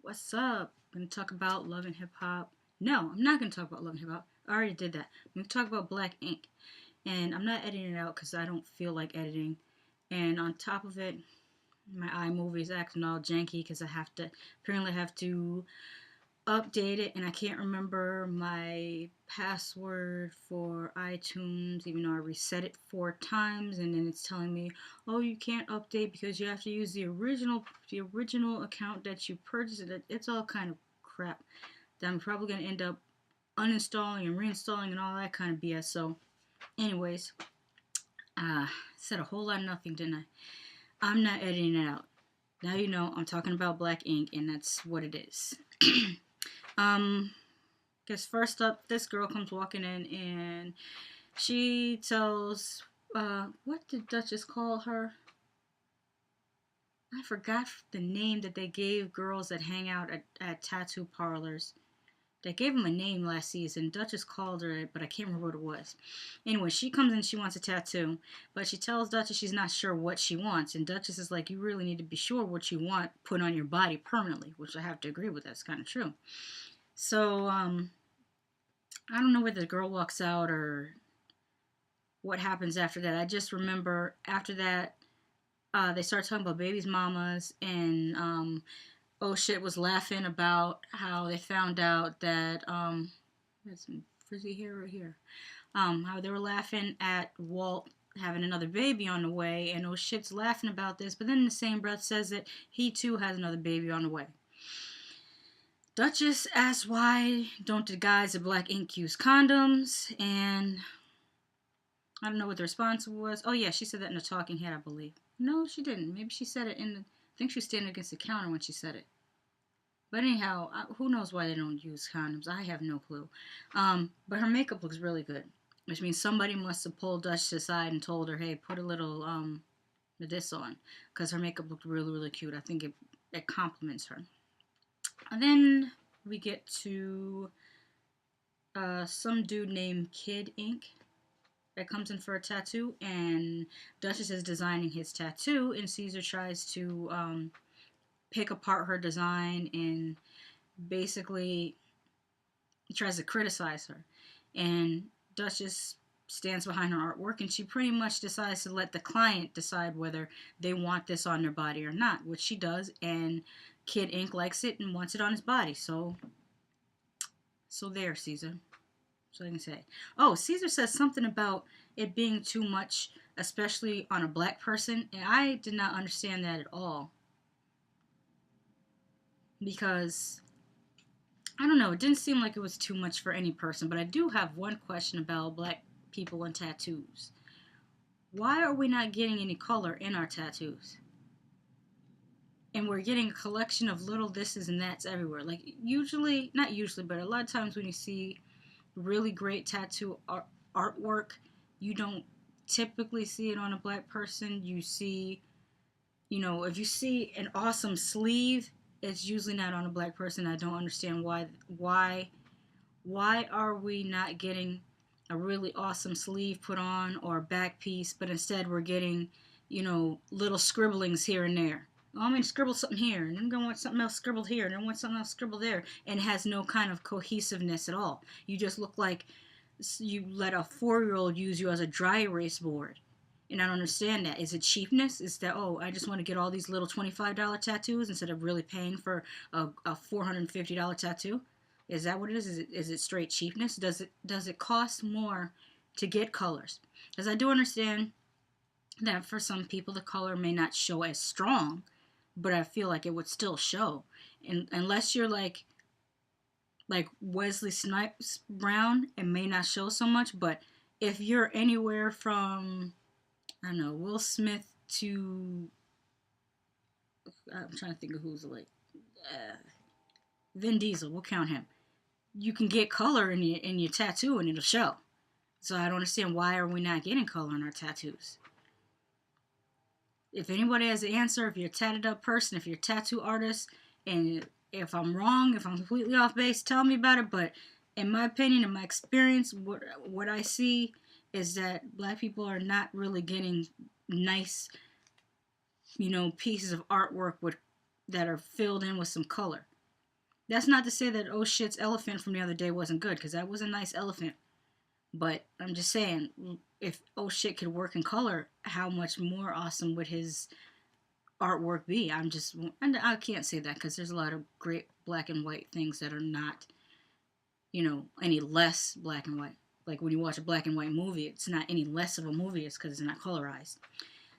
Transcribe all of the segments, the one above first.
What's up? I'm gonna talk about love and hip hop. No, I'm not gonna talk about love and hip hop. I already did that. I'm gonna talk about Black Ink, and I'm not editing it out because I don't feel like editing. And on top of it, my iMovie is acting all janky because I have to apparently have to update it, and I can't remember my password for iTunes, even though I reset it 4 times, and then it's telling me, "Oh, you can't update because you have to use the original account that you purchased." It's all kind of crap that I'm probably gonna end up uninstalling and reinstalling and all that kind of BS. So, anyways, said a whole lot of nothing, didn't I? I'm not editing it out. Now you know I'm talking about Black Ink, and that's what it is. um, Guess first up, this girl comes walking in and she tells, what did Duchess call her? I forgot the name that they gave girls that hang out at tattoo parlors. They gave them a name last season. Duchess called her it, but I can't remember what it was. Anyway, she comes in, she wants a tattoo, but she tells Duchess she's not sure what she wants. And Duchess is like, you really need to be sure what you want put on your body permanently, which I have to agree with. That's kind of true. So, I don't know whether the girl walks out or what happens after that. I just remember after that, they start talking about babies' mamas, and oh shit was laughing about how they found out that there's some frizzy hair right here. How they were laughing at Walt having another baby on the way, and oh shit's laughing about this, but then in the same breath says that he too has another baby on the way. Duchess asks why don't the guys at Black Ink use condoms, and I don't know what the response was. Oh yeah, she said that in a talking head, I believe. No, she didn't. Maybe she said it in the. I think she was standing against the counter when she said it. But anyhow, who knows why they don't use condoms? I have no clue. But her makeup looks really good, which means somebody must have pulled Duchess aside and told her, "Hey, put a little this on," because her makeup looked really, really cute. I think it compliments her. And then we get to some dude named Kid Ink that comes in for a tattoo, and Duchess is designing his tattoo, and Caesar tries to pick apart her design and basically tries to criticize her. And Duchess stands behind her artwork, and she pretty much decides to let the client decide whether they want this on their body or not, which she does, and Kid Ink likes it and wants it on his body. So there, Caesar. So I can say. Oh, Caesar says something about it being too much, especially on a black person, and I did not understand that at all. Because I don't know, it didn't seem like it was too much for any person, but I do have one question about black people and tattoos. Why are we not getting any color in our tattoos? And we're getting a collection of little thises and that's everywhere. Like, usually, not usually, but a lot of times when you see really great tattoo artwork, you don't typically see it on a black person. You see, if you see an awesome sleeve, it's usually not on a black person. I don't understand why are we not getting a really awesome sleeve put on or a back piece, but instead we're getting, little scribblings here and there. Oh, I'm going to scribble something here, and I'm going to want something else scribbled here, and I want something else scribbled there, and it has no kind of cohesiveness at all. You just look like you let a 4-year-old use you as a dry erase board. And I don't understand that. Is it cheapness? Is that, oh, I just want to get all these little $25 tattoos instead of really paying for a $450 tattoo? Is that what it is? Is it straight cheapness? Does it cost more to get colors? Because I do understand that for some people the color may not show as strong, but I feel like it would still show. And unless you're like Wesley Snipes Brown, it may not show so much. But if you're anywhere from, I don't know, Will Smith to, I'm trying to think of who's like Vin Diesel, we'll count him. You can get color in your tattoo and it'll show. So I don't understand, why are we not getting color in our tattoos? If anybody has the answer, if you're a tatted up person, if you're a tattoo artist, and if I'm wrong, if I'm completely off base, tell me about it. But in my opinion, in my experience, what I see is that black people are not really getting nice, pieces of artwork that are filled in with some color. That's not to say that oh shit's elephant from the other day wasn't good, because that was a nice elephant. But I'm just saying, if oh shit could work in color, how much more awesome would his artwork be? And I can't say that because there's a lot of great black and white things that are not, any less black and white. Like when you watch a black and white movie, it's not any less of a movie. It's because it's not colorized.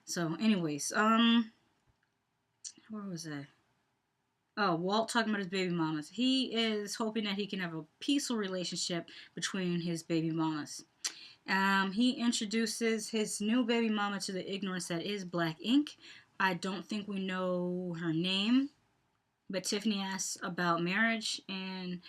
So, anyways, where was I? Oh, Walt talking about his baby mamas. He is hoping that he can have a peaceful relationship between his baby mamas. He introduces his new baby mama to the ignorance that is black ink. I don't think we know her name, but Tiffany asks about marriage, and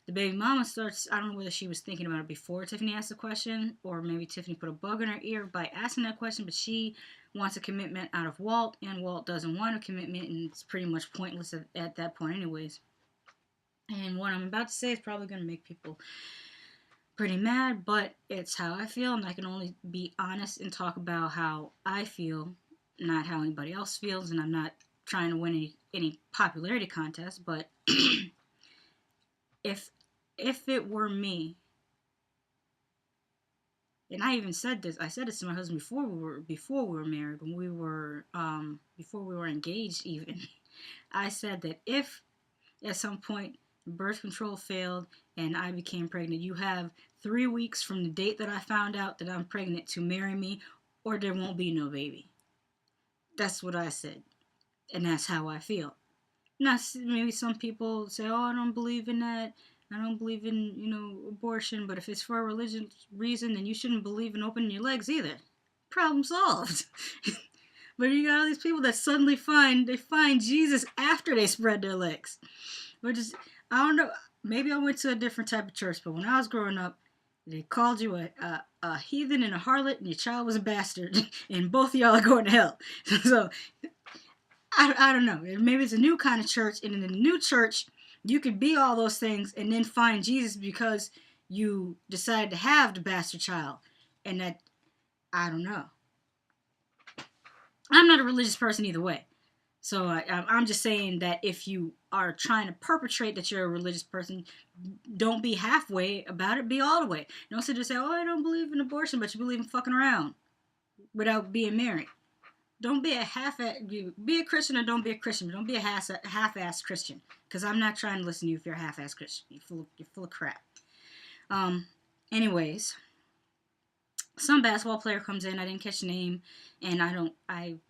the baby mama starts, I don't know whether she was thinking about it before Tiffany asked the question, or maybe Tiffany put a bug in her ear by asking that question, but she wants a commitment out of Walt, and Walt doesn't want a commitment, and it's pretty much pointless at that point anyways. And what I'm about to say is probably going to make people pretty mad, but it's how I feel, and I can only be honest and talk about how I feel, not how anybody else feels, and I'm not trying to win any popularity contest, but if it were me, and I even said this, I said this to my husband before we were married, when we were before we were engaged even. I said that if at some point birth control failed and I became pregnant, you have 3 weeks from the date that I found out that I'm pregnant to marry me, or there won't be no baby. That's what I said, and that's how I feel. Now, maybe some people say, oh, I don't believe in that. I don't believe in, abortion. But if it's for a religious reason, then you shouldn't believe in opening your legs either. Problem solved. But you got all these people that suddenly find Jesus after they spread their legs. Which is, I don't know, maybe I went to a different type of church, but when I was growing up, they called you a heathen and a harlot, and your child was a bastard, and both of y'all are going to hell. So, I don't know. Maybe it's a new kind of church, and in the new church, you could be all those things and then find Jesus because you decided to have the bastard child. And that, I don't know. I'm not a religious person either way. So I'm just saying that if you are trying to perpetrate that you're a religious person, don't be halfway about it, be all the way. Don't sit there and say, oh, I don't believe in abortion, but you believe in fucking around without being married. Don't be be a Christian or don't be a Christian. But don't be a half-ass Christian. Because I'm not trying to listen to you if you're a half-ass Christian. You're full of crap. Anyways, some basketball player comes in. I didn't catch the name, and I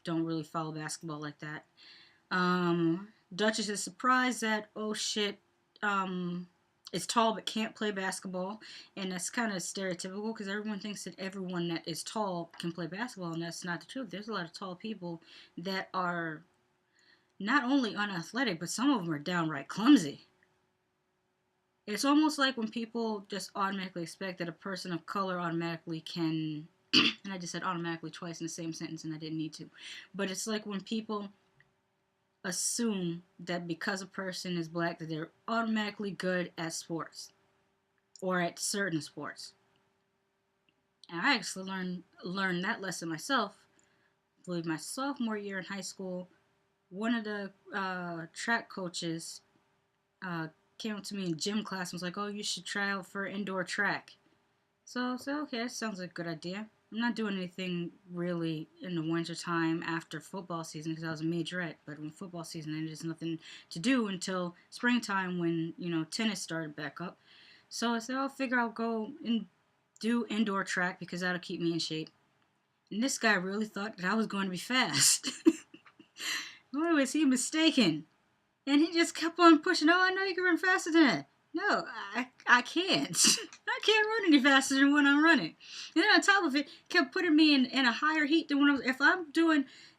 don't really follow basketball like that. Duchess is surprised that oh shit, is tall but can't play basketball, and that's kind of stereotypical because everyone thinks that everyone that is tall can play basketball, and that's not the truth. There's a lot of tall people that are not only unathletic, but some of them are downright clumsy. It's almost like when people just automatically expect that a person of color automatically can, and I just said automatically twice in the same sentence, and I didn't need to, but it's like when people assume that because a person is black that they're automatically good at sports or at certain sports. And I actually learned that lesson myself. I believe my sophomore year in high school, one of the track coaches came up to me in gym class and was like, oh, you should try out for indoor track. So I said, okay, that sounds like a good idea. I'm not doing anything really in the winter time after football season because I was a majorette. But when football season ended, there's nothing to do until springtime when, tennis started back up. So I said, I'll figure I'll go and do indoor track because that'll keep me in shape. And this guy really thought that I was going to be fast. Boy, was he mistaken. And he just kept on pushing, oh, I know you can run faster than that. No, I can't. I can't run any faster than when I'm running. And then on top of it, kept putting me in a higher heat than when I was.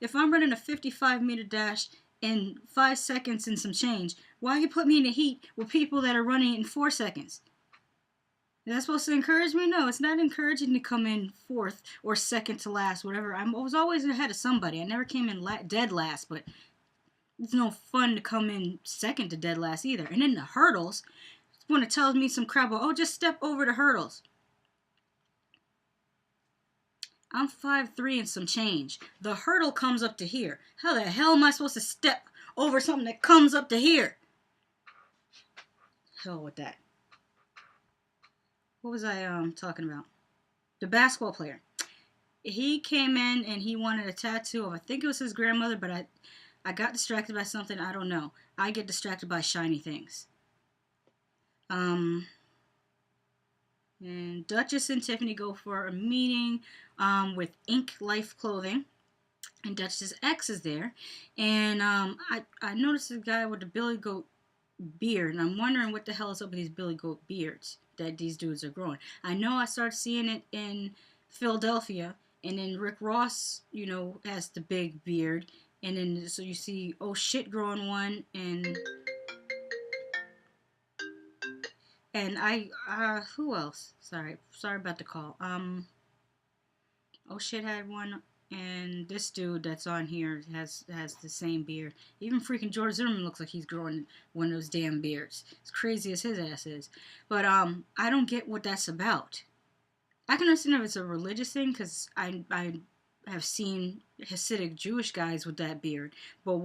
If I'm running a 55-meter dash in 5 seconds and some change, why you put me in a heat with people that are running in 4 seconds? Is that supposed to encourage me? No, it's not encouraging to come in fourth or second to last, whatever. I was always ahead of somebody. I never came in dead last, but it's no fun to come in second to dead last either. And then the hurdles. When it tells me some crap, oh, just step over the hurdles. I'm 5'3" and some change. The hurdle comes up to here. How the hell am I supposed to step over something that comes up to here? hell with that. What was I talking about? The basketball player. He came in and he wanted a tattoo of, I think it was his grandmother, but I got distracted by something. I don't know. I get distracted by shiny things. And Duchess and Tiffany go for a meeting with Ink Life Clothing. And Duchess's ex is there. And I noticed a guy with a Billy Goat beard. And I'm wondering what the hell is up with these Billy Goat beards that these dudes are growing. I know I started seeing it in Philadelphia. And then Rick Ross, you know, has the big beard. And then so you see Oh Shit growing one. And who else? Sorry about the call. Oh Shit had one, and this dude that's on here has the same beard. Even freaking George Zimmerman looks like he's growing one of those damn beards. As crazy as his ass is. But I don't get what that's about. I can understand if it's a religious thing, because I have seen Hasidic Jewish guys with that beard. But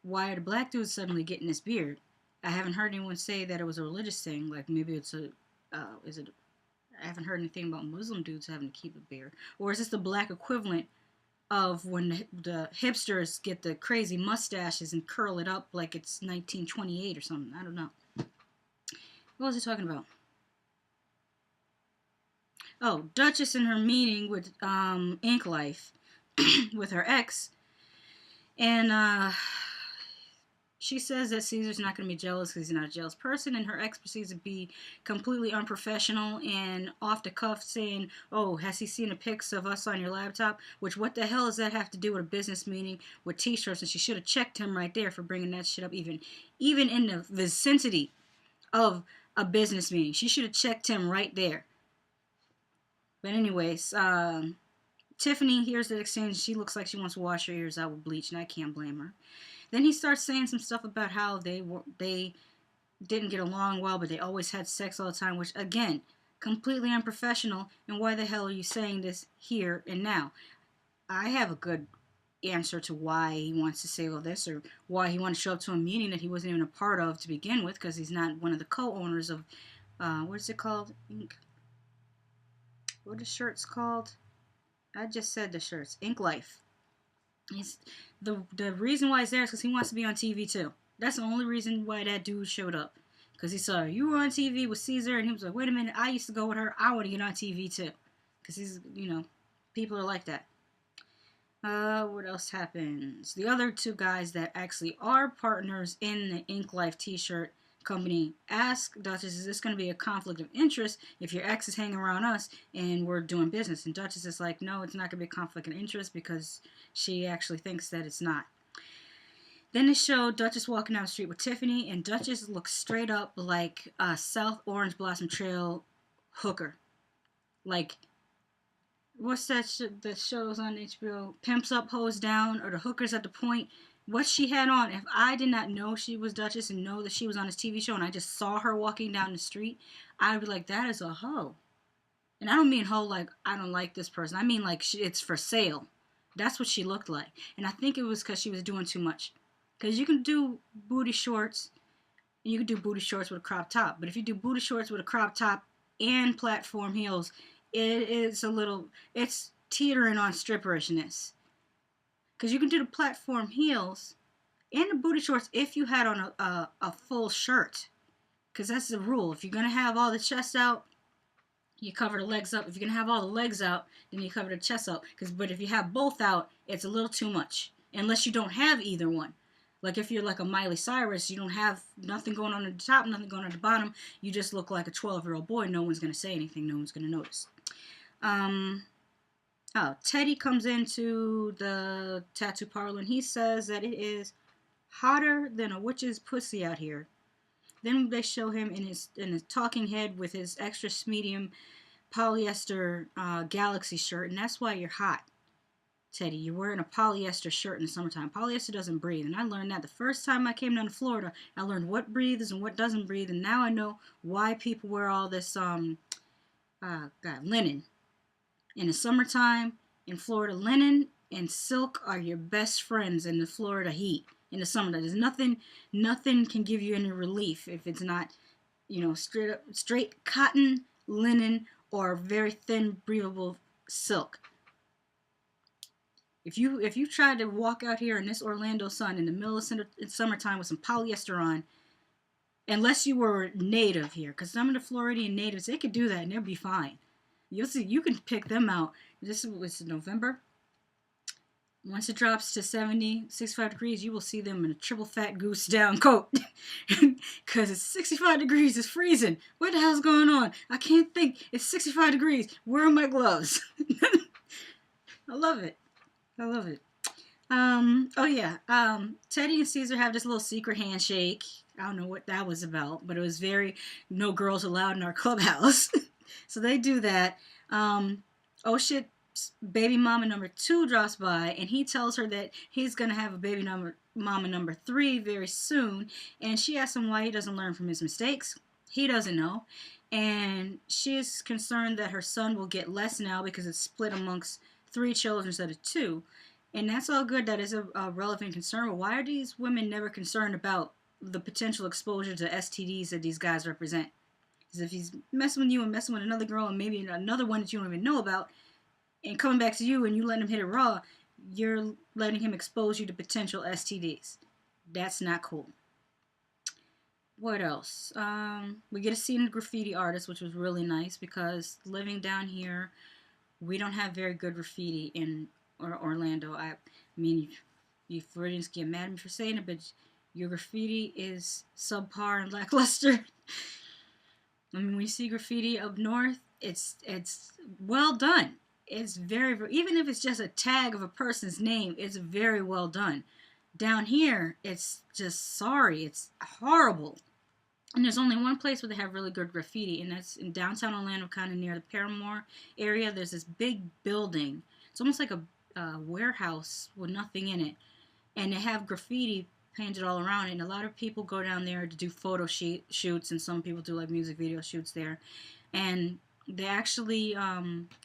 why are the black dudes suddenly getting this beard? I haven't heard anyone say that it was a religious thing. Like maybe it's I haven't heard anything about Muslim dudes having to keep a beard. Or is this the black equivalent of when the hipsters get the crazy mustaches and curl it up like it's 1928 or something? I don't know. What was I talking about? Oh, Duchess in her meeting with Ink Life with her ex. And she says that Caesar's not going to be jealous because he's not a jealous person, and her ex proceeds to be completely unprofessional and off the cuff saying, oh, has he seen the pics of us on your laptop? Which, what the hell does that have to do with a business meeting with t-shirts? And she should have checked him right there for bringing that shit up even in the vicinity of a business meeting. She should have checked him right there. But anyways, Tiffany hears the exchange. She looks like she wants to wash her ears out with bleach, and I can't blame her. Then he starts saying some stuff about how they didn't get along well, but they always had sex all the time, which, again, completely unprofessional. And why the hell are you saying this here and now? I have a good answer to why he wants to say all this, or why he wanted to show up to a meeting that he wasn't even a part of to begin with, because he's not one of the co-owners of, what is it called? What are the shirts called? I just said the shirts. Ink Life. The reason why he's there is because he wants to be on TV too. That's the only reason why that dude showed up. Because he saw you were on TV with Caesar, and he was like, wait a minute, I used to go with her. I want to get on TV too. Because he's, people are like that. What else happens? The other two guys that actually are partners in the Ink Life t-shirt company ask Duchess, is this going to be a conflict of interest if your ex is hanging around us and we're doing business? And Duchess is like, no, it's not going to be a conflict of interest, because she actually thinks that it's not. Then they show Duchess walking down the street with Tiffany, and Duchess looks straight up like a South Orange Blossom Trail hooker. Like, what's that that shows on HBO? Pimps Up, Hoes Down, or The Hookers at the Point. What she had on, if I did not know she was Duchess and know that she was on this TV show and I just saw her walking down the street, I'd be like, that is a hoe. And I don't mean hoe like I don't like this person. I mean like it's for sale. That's what she looked like. And I think it was because she was doing too much. Because you can do booty shorts, and you can do booty shorts with a crop top. But if you do booty shorts with a crop top and platform heels, it's teetering on stripperishness. Because you can do the platform heels and the booty shorts if you had on a full shirt. Because that's the rule. If you're going to have all the chest out, you cover the legs up. If you're going to have all the legs out, then you cover the chest out. But if you have both out, it's a little too much. Unless you don't have either one. Like if you're like a Miley Cyrus, you don't have nothing going on at the top, nothing going on at the bottom. You just look like a 12-year-old boy. No one's going to say anything. No one's going to notice. Teddy comes into the tattoo parlor and he says that it is hotter than a witch's pussy out here. Then they show him in his talking head with his extra medium polyester Galaxy shirt, and that's why you're hot, Teddy. You're wearing a polyester shirt in the summertime. Polyester doesn't breathe, and I learned that the first time I came down to Florida. I learned what breathes and what doesn't breathe, and now I know why people wear all this linen. In the summertime, in Florida, linen and silk are your best friends in the Florida heat. In the summertime, there's nothing can give you any relief if it's not straight cotton, linen, or very thin, breathable silk. If you tried to walk out here in this Orlando sun in the middle of summertime with some polyester on, unless you were native here, because some of the Floridian natives, they could do that and they'll be fine. You'll see, you can pick them out. This was November. Once it drops to 70, 65 degrees, you will see them in a triple fat goose down coat. Because it's 65 degrees, it's freezing. What the hell's going on? I can't think. It's 65 degrees. Where are my gloves? I love it. I love it. Oh yeah. Teddy and Caesar have this little secret handshake. I don't know what that was about, but it was very no girls allowed in our clubhouse. So they do that. Oh shit, baby mama number 2 drops by, and he tells her that he's gonna have a baby mama number 3 very soon. And she asks him why he doesn't learn from his mistakes. He doesn't know. And she is concerned that her son will get less now because it's split amongst 3 children instead of 2. And that's all good. That is a relevant concern. But why are these women never concerned about the potential exposure to STDs that these guys represent? Because if he's messing with you and messing with another girl and maybe another one that you don't even know about, and coming back to you and you letting him hit it raw, you're letting him expose you to potential STDs. That's not cool. What else? We get to see a graffiti artist, which was really nice because living down here, we don't have very good graffiti in Orlando. I mean, you Floridians get mad at me for saying it, but your graffiti is subpar and lackluster. I mean, when you see graffiti up north, it's well done. It's very, even if it's just a tag of a person's name, it's very well done. Down here, it's just sorry. It's horrible. And there's only one place where they have really good graffiti, and that's in downtown Orlando, kind of near the Paramore area. There's this big building. It's almost like a warehouse with nothing in it. And they have graffiti painted all around it. And a lot of people go down there to do photo shoots, and some people do like music video shoots there. And they actually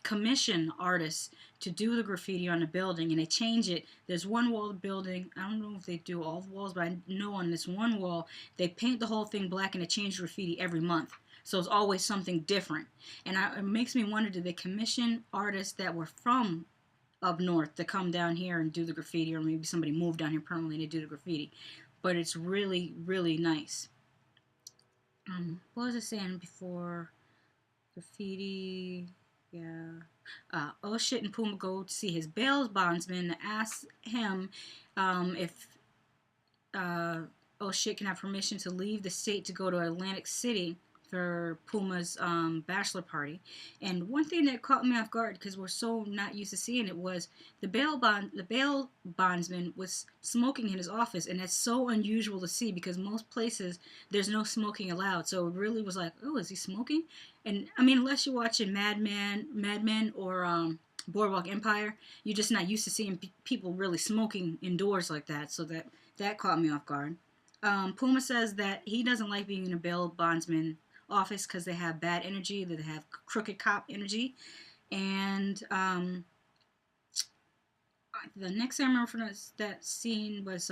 commission artists to do the graffiti on the building, and they change it. There's one wall of the building. I don't know if they do all the walls, but I know on this one wall, they paint the whole thing black, and they change graffiti every month. So it's always something different. And it makes me wonder, did they commission artists that were from up north to come down here and do the graffiti, or maybe somebody moved down here permanently to do the graffiti? But it's really, really nice. What was I saying before? Graffiti, yeah. Oh shit, and Puma go to see his bail bondsman to ask him if oh shit can have permission to leave the state to go to Atlantic City for Puma's bachelor party. And one thing that caught me off guard, because we're so not used to seeing it, was the bail bondsman was smoking in his office, and that's so unusual to see because most places there's no smoking allowed. So it really was like, oh, is he smoking? And I mean, unless you're watching Mad Men or Boardwalk Empire, you're just not used to seeing people really smoking indoors like that. So that caught me off guard. Puma says that he doesn't like being in a bail bondsman office because they have bad energy, that they have crooked cop energy. And the next thing I remember from that scene was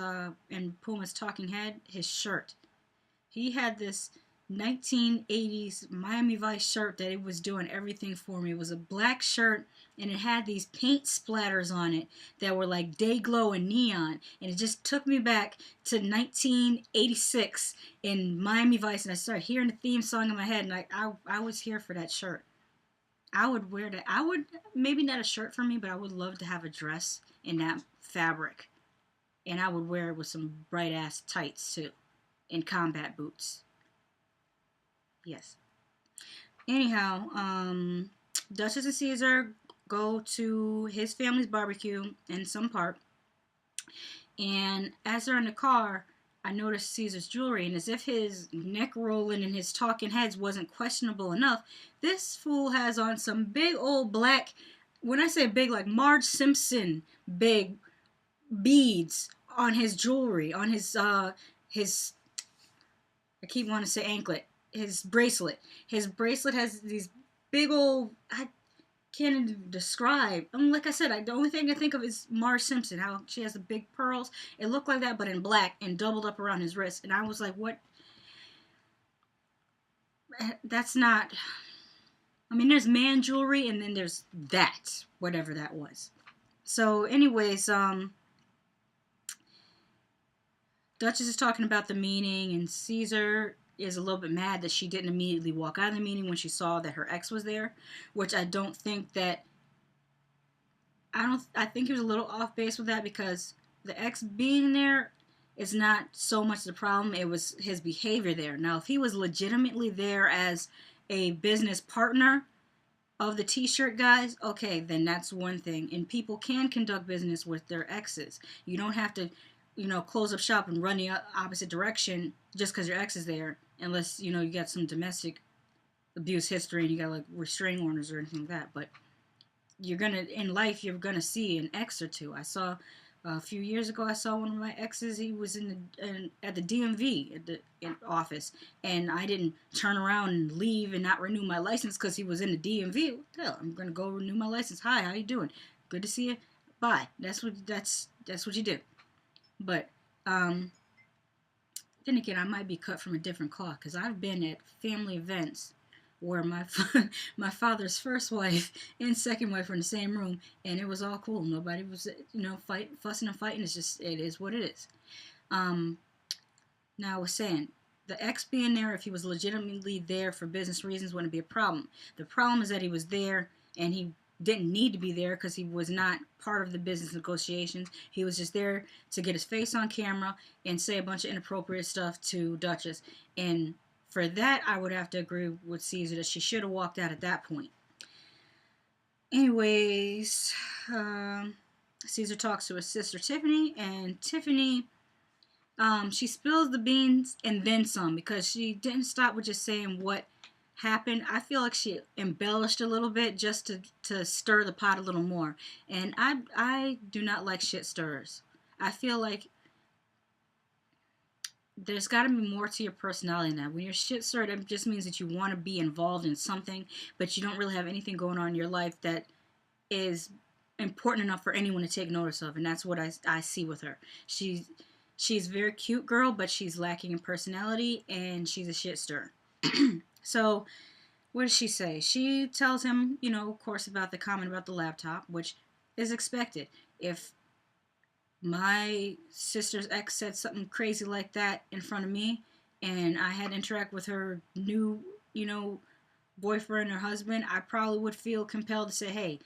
in Puma's talking head, his shirt. He had this 1980s Miami Vice shirt that it was doing everything for me. It was a black shirt, and it had these paint splatters on it that were like day glow and neon, and it just took me back to 1986 in Miami Vice, and I started hearing the theme song in my head, and I was here for that shirt. I would wear that. I would, maybe not a shirt for me, but I would love to have a dress in that fabric, and I would wear it with some bright ass tights too, and combat boots. Yes. Anyhow, Duchess and Caesar go to his family's barbecue in some park, and as they're in the car, I noticed Caesar's jewelry, and as if his neck rolling and his talking heads wasn't questionable enough, this fool has on some big old black, when I say big, like Marge Simpson big beads on his jewelry, on his I keep wanting to say anklet, his bracelet. His bracelet has these big old, I can't even describe. I mean, like I said, the only thing I think of is Marge Simpson, how she has the big pearls. It looked like that, but in black and doubled up around his wrist. And I was like, what? that's not. I mean, there's man jewelry, and then there's that, whatever that was. So, anyways, Duchess is talking about the meeting, and Caesar is a little bit mad that she didn't immediately walk out of the meeting when she saw that her ex was there, which I don't think that. I think he was a little off base with that because the ex being there is not so much the problem. It was his behavior there. Now, if he was legitimately there as a business partner of the t-shirt guys, okay, then that's one thing. And people can conduct business with their exes. You don't have to, close up shop and run the opposite direction just because your ex is there, unless, you got some domestic abuse history and you got like restraining orders or anything like that. But in life you're gonna see an ex or two. I saw a few years ago, I saw one of my exes. He was at the DMV at the office, and I didn't turn around and leave and not renew my license because he was in the DMV. What the hell? I'm gonna go renew my license. Hi, how you doing? Good to see you. Bye. That's what you do. But then again, I might be cut from a different cloth because I've been at family events where my father's first wife and second wife were in the same room, and it was all cool. Nobody was, fussing and fighting. It is what it is. Now I was saying, the ex being there, if he was legitimately there for business reasons, wouldn't be a problem. The problem is that he was there and he didn't need to be there because he was not part of the business negotiations. He was just there to get his face on camera and say a bunch of inappropriate stuff to Duchess. And for that, I would have to agree with Caesar that she should have walked out at that point. Anyways, Caesar talks to his sister Tiffany, and Tiffany, she spills the beans and then some because she didn't stop with just saying what happened. I feel like she embellished a little bit just to stir the pot a little more. And I do not like shit stirrers. I feel like there's got to be more to your personality than that. When you're shit stirred, it just means that you want to be involved in something, but you don't really have anything going on in your life that is important enough for anyone to take notice of. And that's what I see with her. She's a very cute girl, but she's lacking in personality, and she's a shit stirrer. So, what does she say? She tells him, of course, about the comment about the laptop, which is expected. If my sister's ex said something crazy like that in front of me, and I had to interact with her new, boyfriend or husband, I probably would feel compelled to say, hey,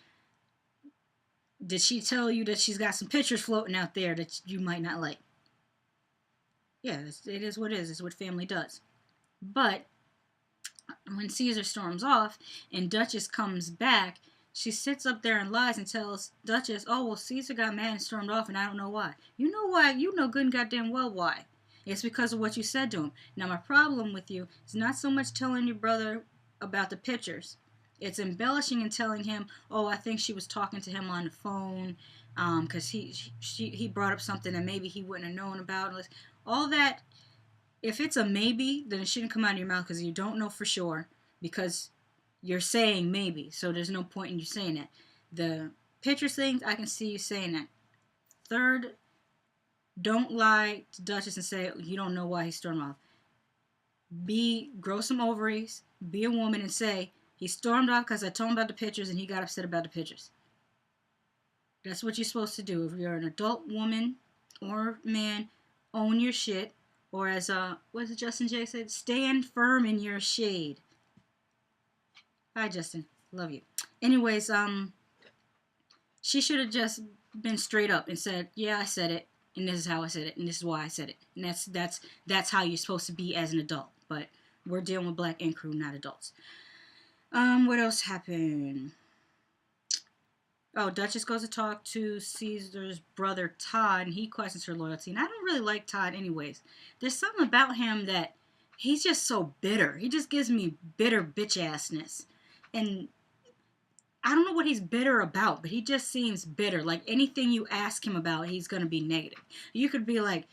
did she tell you that she's got some pictures floating out there that you might not like? Yeah, it is what it is. It's what family does. But when Caesar storms off and Duchess comes back, she sits up there and lies and tells Duchess, oh, well, Caesar got mad and stormed off, and I don't know why. You know why? You know good and goddamn well why. It's because of what you said to him. Now, my problem with you is not so much telling your brother about the pictures. It's embellishing and telling him, oh, I think she was talking to him on the phone because he brought up something that maybe he wouldn't have known about. All that, if it's a maybe, then it shouldn't come out of your mouth because you don't know for sure, because you're saying maybe, so there's no point in you saying that. The pictures things, I can see you saying that. Third, don't lie to Duchess and say you don't know why he stormed off. Grow some ovaries, be a woman and say, he stormed off because I told him about the pictures and he got upset about the pictures. That's what you're supposed to do. If you're an adult woman or man, own your shit. Or as, what did Justin J said? Stand firm in your shade. Hi, Justin. Love you. Anyways, she should have just been straight up and said, yeah, I said it, and this is how I said it, and this is why I said it. And that's how you're supposed to be as an adult. But we're dealing with Black Ink Crew, not adults. What else happened? Oh, Duchess goes to talk to Caesar's brother, Todd, and he questions her loyalty. And I don't really like Todd anyways. There's something about him that he's just so bitter. He just gives me bitter bitch-assness. And I don't know what he's bitter about, but he just seems bitter. Like anything you ask him about, he's going to be negative. You could be like,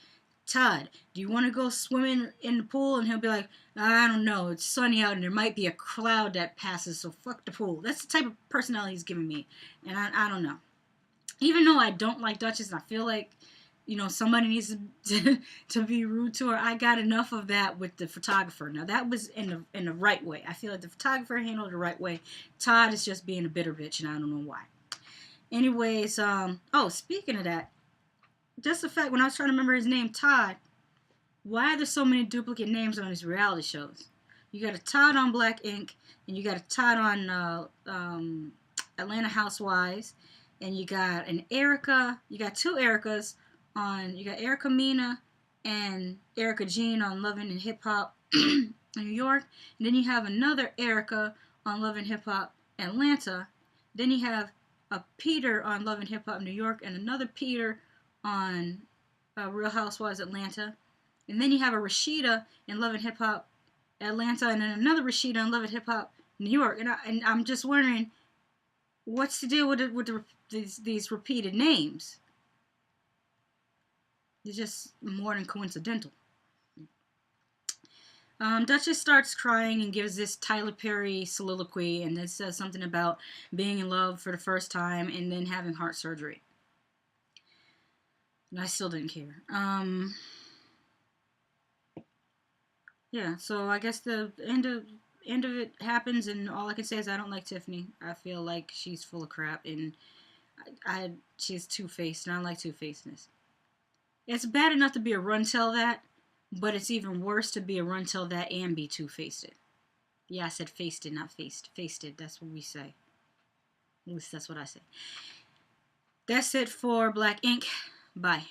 Todd, do you want to go swimming in the pool? And he'll be like, I don't know. It's sunny out and there might be a cloud that passes, so fuck the pool. That's the type of personality he's giving me. And I don't know. Even though I don't like Duchess and I feel like, somebody needs to be rude to her. I got enough of that with the photographer. Now that was in the right way. I feel like the photographer handled it the right way. Todd is just being a bitter bitch, and I don't know why. Anyways, speaking of that, just the fact when I was trying to remember his name, Todd. Why are there so many duplicate names on these reality shows? You got a Todd on Black Ink, and you got a Todd on Atlanta Housewives, and you got an Erica. You got two Ericas on. You got Erica Mena and Erica Jean on Love and Hip Hop New York, and then you have another Erica on Love and Hip Hop Atlanta. Then you have a Peter on Love and Hip Hop New York, and another Peter on Real Housewives Atlanta. And then you have a Rashida in Love and Hip Hop Atlanta, and then another Rashida in Love and Hip Hop New York. And I'm just wondering, what's the deal with these repeated names? They're just more than coincidental. Duchess starts crying and gives this Tyler Perry soliloquy, and it says something about being in love for the first time and then having heart surgery. And I still didn't care. Yeah, so I guess the end of it happens, and all I can say is I don't like Tiffany. I feel like she's full of crap, and she's two-faced, and I don't like two-facedness. It's bad enough to be a run-tell that, but it's even worse to be a run-tell that and be two-faced. Yeah, I said faced it, not faced. Faced it, that's what we say. At least that's what I say. That's it for Black Ink. Bye.